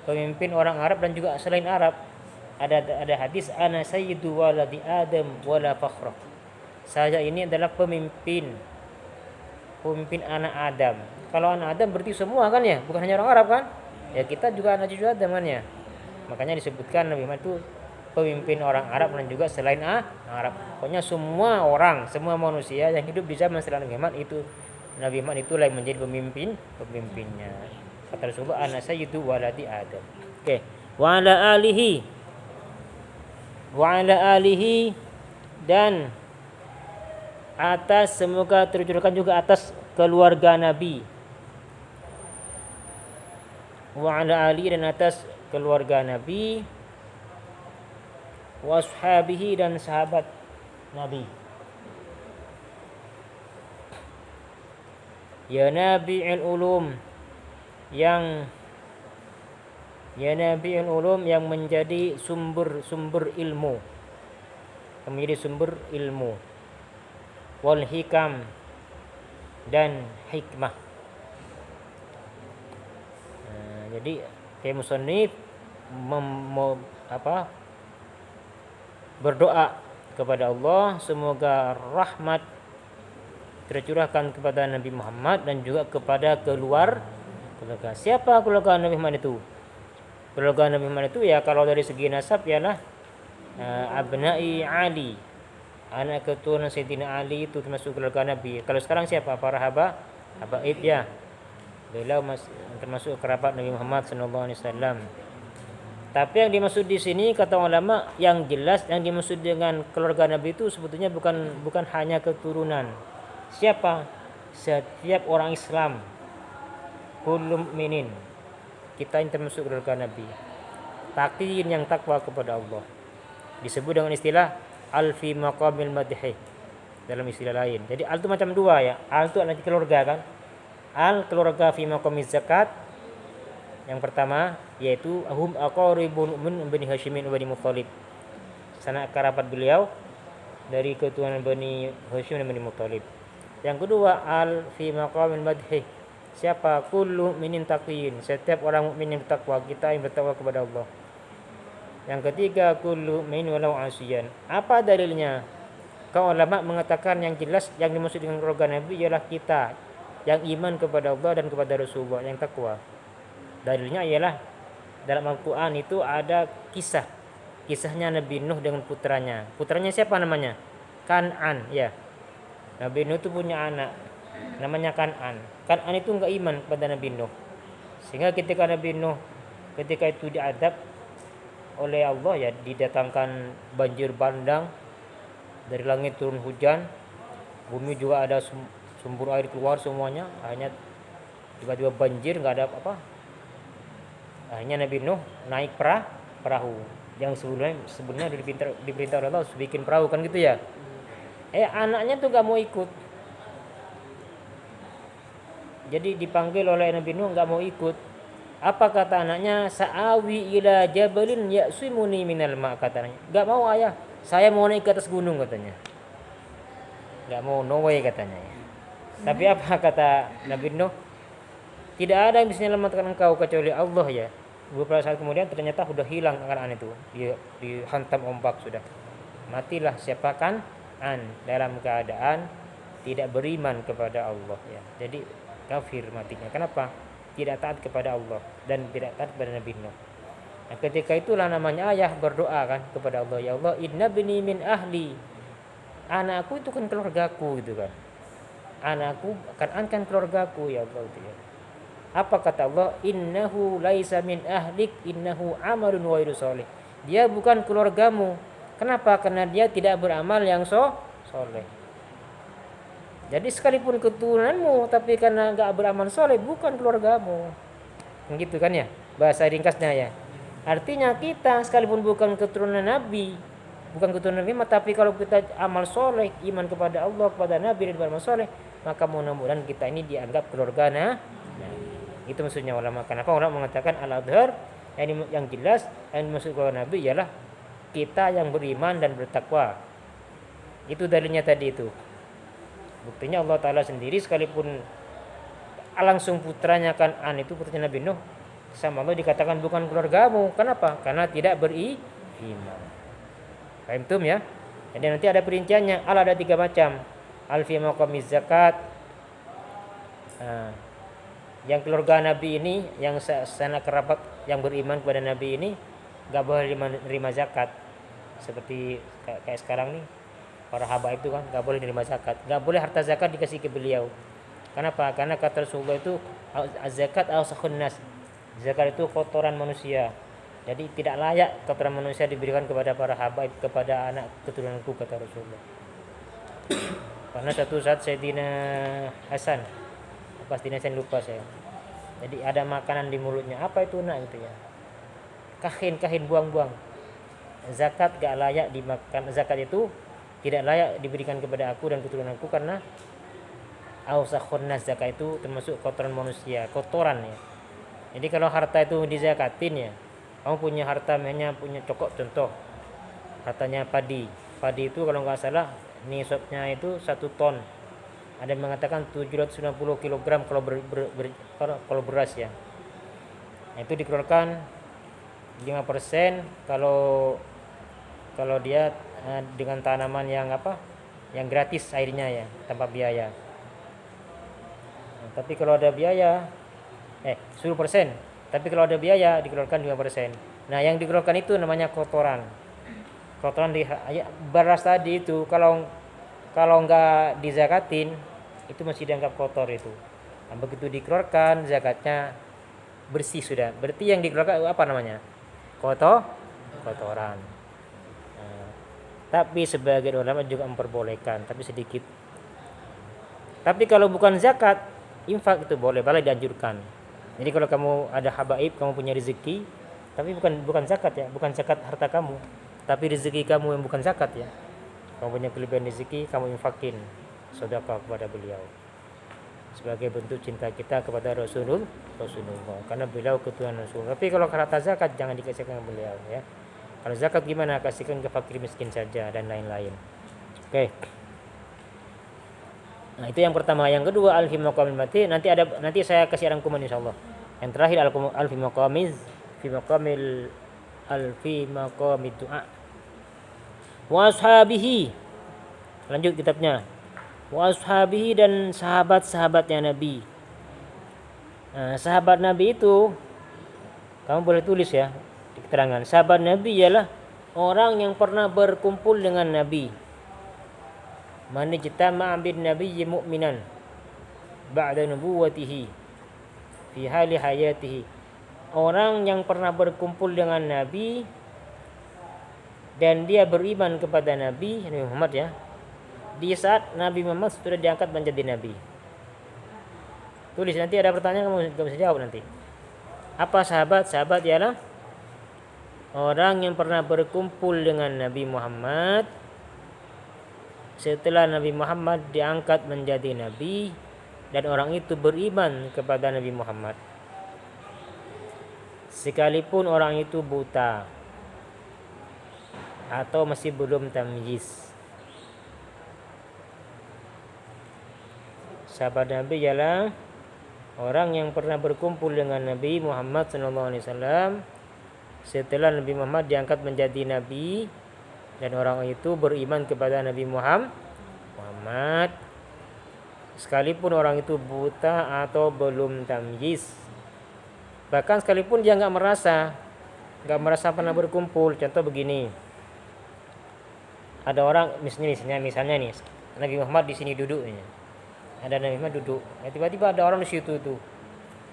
pemimpin orang Arab dan juga selain Arab. Ada hadis, ana sayyidu waladi Adam wala fakhra. Saya ini adalah pemimpin anak Adam. Kalau anak Adam berarti semua kan ya, bukan hanya orang Arab kan? Ya kita juga anak cucu Adam kan ya. Makanya disebutkan Nabi Muhammad itu pemimpin orang Arab dan juga selain Arab. Pokoknya semua orang, semua manusia yang hidup di zaman setelah Nabi Muhammad itulah yang menjadi pemimpinnya. Kata Rasulullah, ana sayyidu waladi Adam. Oke. Wa ala alihi dan atas, semoga tercurahkan juga atas keluarga Nabi. Wa ala alihi dan atas keluarga Nabi, wa ashabihi dan sahabat Nabi. Ya Nabi'ul Ulum yang menjadi sumber ilmu, wal hikam dan hikmah. Jadi kayak musannif berdoa kepada Allah semoga rahmat tercurahkan kepada Nabi Muhammad dan juga kepada keluarga. Siapa keluarga Nabi Muhammad itu? Keluarga Nabi Muhammad itu ya kalau dari segi nasab ialah abnai Ali, anak keturunan Sayyidina Ali itu termasuk keluarga Nabi. Kalau sekarang siapa? Para habaib ya. Beliau termasuk kerabat Nabi Muhammad sallallahu alaihi wasallam. Tapi yang dimaksud di sini kata ulama yang jelas yang dimaksud dengan keluarga Nabi itu sebetulnya bukan hanya keturunan. Siapa? Setiap orang Islam, kullu mukminin. Kita yang termasuk keluarga Nabi. Taqiyin yang takwa kepada Allah. Disebut dengan istilah al fi maqamil madhi dalam istilah lain. Jadi al itu macam dua ya. Al itu artinya keluarga kan. Al keluarga fi maqamiz zakat. Yang pertama yaitu hum aqaribun min Bani Hasyimin wa Bani Muthalib. Sanak kerabat beliau dari keturunan Bani Hasyim dan Bani Muthalib. Yang kedua al fi maqamil madhi. Siapa? Kullu mukminin taqiyin. Setiap orang mukmin yang bertakwa, kita yang bertakwa kepada Allah. Yang ketiga kullu mukmin walau asiyan. Apa dalilnya? Kaum ulama mengatakan yang jelas yang dimaksud dengan keluarga Nabi ialah kita yang iman kepada Allah dan kepada Rasulullah yang takwa. Dalilnya ialah dalam Al-Quran itu ada kisahnya Nabi Nuh dengan putranya. Putranya siapa namanya? Kan'an ya. Nabi Nuh itu punya anak namanya Kan'an. Kan'an itu enggak iman kepada Nabi Nuh. Sehingga ketika Nabi Nuh ketika itu diadab oleh Allah ya, didatangkan banjir bandang, dari langit turun hujan, bumi juga ada sumber air keluar semuanya, hanya tiba-tiba banjir, enggak ada apa-apa. Akhirnya Nabi Nuh naik perahu yang sebelumnya diperintah oleh Allah bikin perahu kan gitu ya. Anaknya tuh gak mau ikut. Jadi dipanggil oleh Nabi Nuh gak mau ikut. Apa kata anaknya? Sa'awi ila jabalin ya'simuni minal ma' katanya. Gak mau ayah, saya mau naik ke atas gunung katanya. Gak mau, no way katanya ya. Tapi apa kata Nabi Nuh? Tidak ada yang bisa menyelamatkan engkau kecuali Allah ya. Beberapa saat kemudian ternyata sudah hilang Kan'an itu. Dihantam ombak sudah. Matilah siapa Kan'an dalam keadaan tidak beriman kepada Allah ya. Jadi kafir matinya. Kenapa? Tidak taat kepada Allah dan tidak taat kepada Nabi Nuh. Nah, ketika itulah namanya ayah berdoa kan kepada Allah, ya Allah, inna bini min ahli. Anakku itu kan keluargaku gitu kan. Anakku Kan'an kan keluargaku ya Allah gitu ya. Apa kata Allah? Innahu laisa min ahlik, innahu amalun ghairu sholih. Dia bukan keluargamu. Kenapa? Karena dia tidak beramal yang soleh. Jadi sekalipun keturunanmu, tapi karena enggak beramal soleh, bukan keluargamu. Gitu kan ya? Bahasa ringkasnya ya. Artinya kita sekalipun bukan keturunan Nabi, bukan keturunan Nabi, tapi kalau kita amal soleh, iman kepada Allah, kepada Nabi dan beramal soleh, maka mudah-mudahan kita ini dianggap keluarga Itu maksudnya ulama. Kenapa orang mengatakan al-adhar yang jelas yang dimaksud keluarga Nabi ialah kita yang beriman dan bertakwa. Itu dalilnya tadi itu. Buktinya Allah Ta'ala sendiri sekalipun langsung putranya Kan'an itu putranya Nabi Nuh sama Allah dikatakan bukan keluargamu. Kenapa? Karena tidak beriman. Paham tum ya? Jadi nanti ada perinciannya. Ada 3 macam. Al fi maqamiz zakat. Yang keluarga Nabi ini, yang sanak kerabat yang beriman kepada Nabi ini enggak boleh menerima zakat. Seperti kayak sekarang nih, para habaib itu kan enggak boleh menerima zakat. Enggak boleh harta zakat dikasih ke beliau. Kenapa? Karena kata Rasulullah itu az-zakat awsakhun nas. Zakat itu kotoran manusia. Jadi tidak layak kotoran manusia diberikan kepada para habaib, kepada anak keturunanku, kata Rasulullah. Karena satu saat Sayyidina Hasan, pasti Hasan lupa saya. Jadi ada makanan di mulutnya. Apa itu nak gitu ya? Kahin buang-buang. Zakat gak layak dimakan. Zakat itu tidak layak diberikan kepada aku dan keturunanku karena awsakhun nas. Zakat itu termasuk kotoran manusia, kotoran ya. Jadi kalau harta itu dizakatin ya, kamu punya harta misalnya punya cokok, contoh hartanya padi itu kalau nggak salah nisabnya itu 1 ton, ada yang mengatakan 790 kg kalau beras ya. Nah, itu dikeluarkan 5% kalau dia dengan tanaman yang gratis airnya ya, tanpa biaya. Nah, tapi kalau ada biaya 10%, tapi kalau ada biaya dikeluarkan 5%. Nah, yang dikeluarkan itu namanya kotoran di beras tadi itu. Kalau nggak dizakatin itu masih dianggap kotor itu. Nah, begitu dikeluarkan zakatnya bersih sudah. Berarti yang dikeluarkan apa namanya? Kotoran. Nah, tapi sebagian ulama juga memperbolehkan, tapi sedikit. Tapi kalau bukan zakat, infak itu boleh dianjurkan. Jadi kalau kamu ada habaib, kamu punya rezeki, tapi bukan zakat ya, bukan zakat harta kamu, tapi rezeki kamu yang bukan zakat ya. Kamu punya kelebihan rezeki, kamu infakin sedekah kepada beliau sebagai bentuk cinta kita kepada Rasulullah, karena beliau ketuhanan Rasul. Tapi kalau harta zakat jangan dikasihkan ke beliau ya. Kalau zakat gimana? Kasihkan ke fakir miskin saja dan lain-lain. Oke. Nah, itu yang pertama. Yang kedua al-fi maqamil mati. Nanti saya kasih rangkuman insyaallah. Yang terakhir al-fi maqamid du'a. Wa ashabihi. Lanjut kitabnya. Wa ashabihi, dan sahabat-sahabatnya Nabi. Nah, sahabat Nabi itu kamu boleh tulis ya di keterangan. Sahabat Nabi ialah orang yang pernah berkumpul dengan Nabi. Man ijtama'a bin nabiyyi mu'minan ba'da nubuwwatihi fi hali hayatihi. Orang yang pernah berkumpul dengan Nabi dan dia beriman kepada Nabi Muhammad ya, di saat Nabi Muhammad sudah diangkat menjadi Nabi. Tulis, nanti ada pertanyaan kamu bisa jawab nanti. Apa sahabat? Sahabat ialah orang yang pernah berkumpul dengan Nabi Muhammad setelah Nabi Muhammad diangkat menjadi Nabi, dan orang itu beriman kepada Nabi Muhammad sekalipun orang itu buta atau masih belum tamyiz. Sahabat Nabi ialah orang yang pernah berkumpul dengan Nabi Muhammad SAW setelah Nabi Muhammad diangkat menjadi Nabi, dan orang itu beriman kepada Nabi Muhammad sekalipun orang itu buta atau belum tamyiz. Bahkan sekalipun dia nggak merasa pernah berkumpul. Contoh begini, ada orang misalnya nih Nabi Muhammad di sini duduk nih. Ada Nabi Muhammad duduk. Tiba-tiba ada orang di situ tuh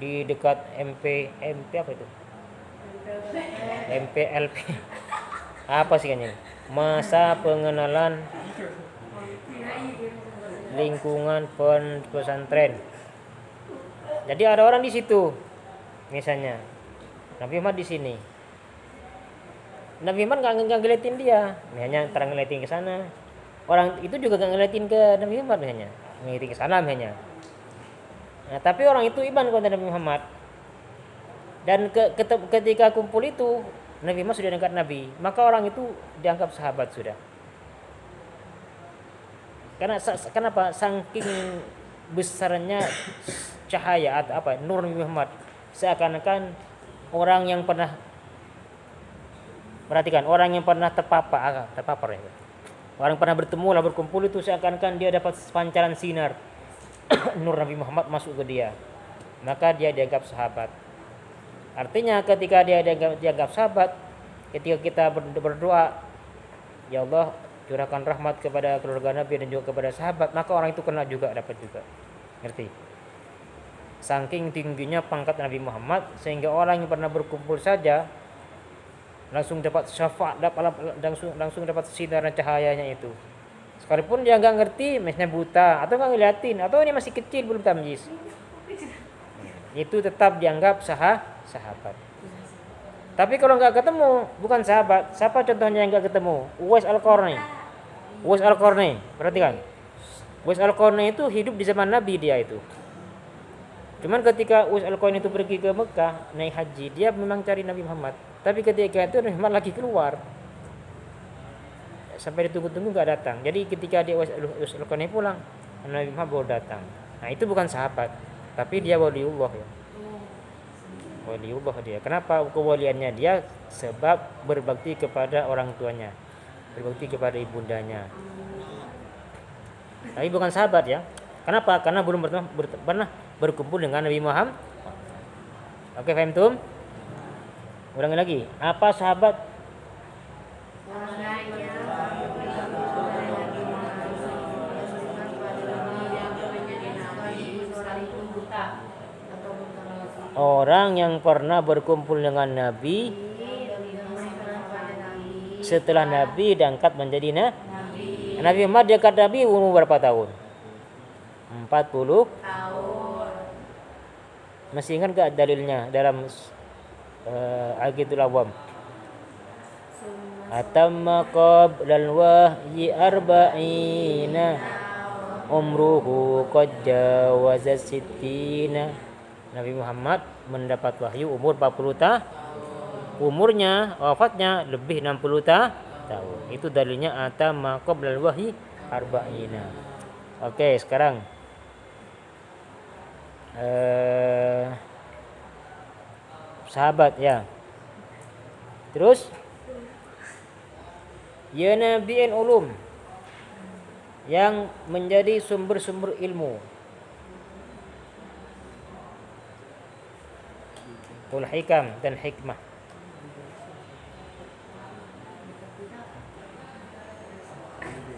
di dekat MP apa itu? MPLP. Apa sih kayaknya? Masa pengenalan lingkungan pesantren. Jadi ada orang di situ, misalnya Nabi Muhammad di sini. Nabi Muhammad nggak ngeliatin dia, hanya terang ngeliatin ke sana. Orang itu juga nggak ngeliatin ke Nabi Muhammad, hanya ngeliatin ke sana hanya. Nah, tapi orang itu iman kepada Nabi Muhammad. Dan ketika kumpul itu Nabi Muhammad sudah diangkat Nabi, maka orang itu dianggap sahabat sudah. Kenapa? Saking besarnya cahaya atau nur Nabi Muhammad, seakan-akan orang yang pernah perhatikan, orang yang pernah terpapar ya. Orang pernah bertemu lah berkumpul itu seakan-akan dia dapat pancaran sinar nur Nabi Muhammad masuk ke dia. Maka dia dianggap sahabat. Artinya ketika dia dianggap sahabat, ketika kita berdoa, ya Allah curahkan rahmat kepada keluarga Nabi dan juga kepada sahabat, maka orang itu kena juga, dapat juga. Ngerti? Saking tingginya pangkat Nabi Muhammad sehingga orang yang pernah berkumpul saja langsung dapat syafaat, langsung dapat sinar dan cahayanya itu. Sekalipun dia nggak ngerti, misalnya buta atau nggak ngeliatin atau ini masih kecil belum tamyiz, itu tetap dianggap sahabat. Tapi kalau nggak ketemu, bukan sahabat. Siapa contohnya yang nggak ketemu? Uwais Al-Qarni. Uwais Al-Qarni, perhatikan. Uwais Al-Qarni itu hidup di zaman Nabi dia itu. Cuman ketika Uwais Al-Qarni itu pergi ke Mekah naik haji, dia memang cari Nabi Muhammad. Tapi ketika itu Nabi Muhammad lagi keluar, sampai ditunggu-tunggu nggak datang. Jadi ketika dia Uwais Al-Qarni pulang, Nabi Muhammad baru datang. Nah itu bukan sahabat, tapi dia waliullah ya. Waliullah dia. Kenapa kewaliannya dia? Sebab berbakti kepada orang tuanya, berbakti kepada ibundanya. Tapi bukan sahabat ya. Kenapa? Karena belum pernah berkumpul dengan Nabi Muhammad. Oke, paham tuh? Ulangi lagi. Apa sahabat? Orang yang pernah berkumpul dengan Nabi setelah Nabi diangkat menjadi Nabi. Nabi Muhammad diangkat Nabi umur berapa tahun? 40 tahun. Masih ingat gak dalilnya dalam Al-Qitul Awam? Atamma qablal wahyi arba'ina umruhu qad jawaza sittina. Nabi Muhammad mendapat wahyu umur 40 tahun. Umurnya, wafatnya lebih 60 tahun. Itu dalilnya atamma qablal wahyi arba'ina. Oke, sekarang sahabat ya. Terus ya nabi'in ulum, yang menjadi sumber-sumber ilmu. Ul hikam dan hikmah.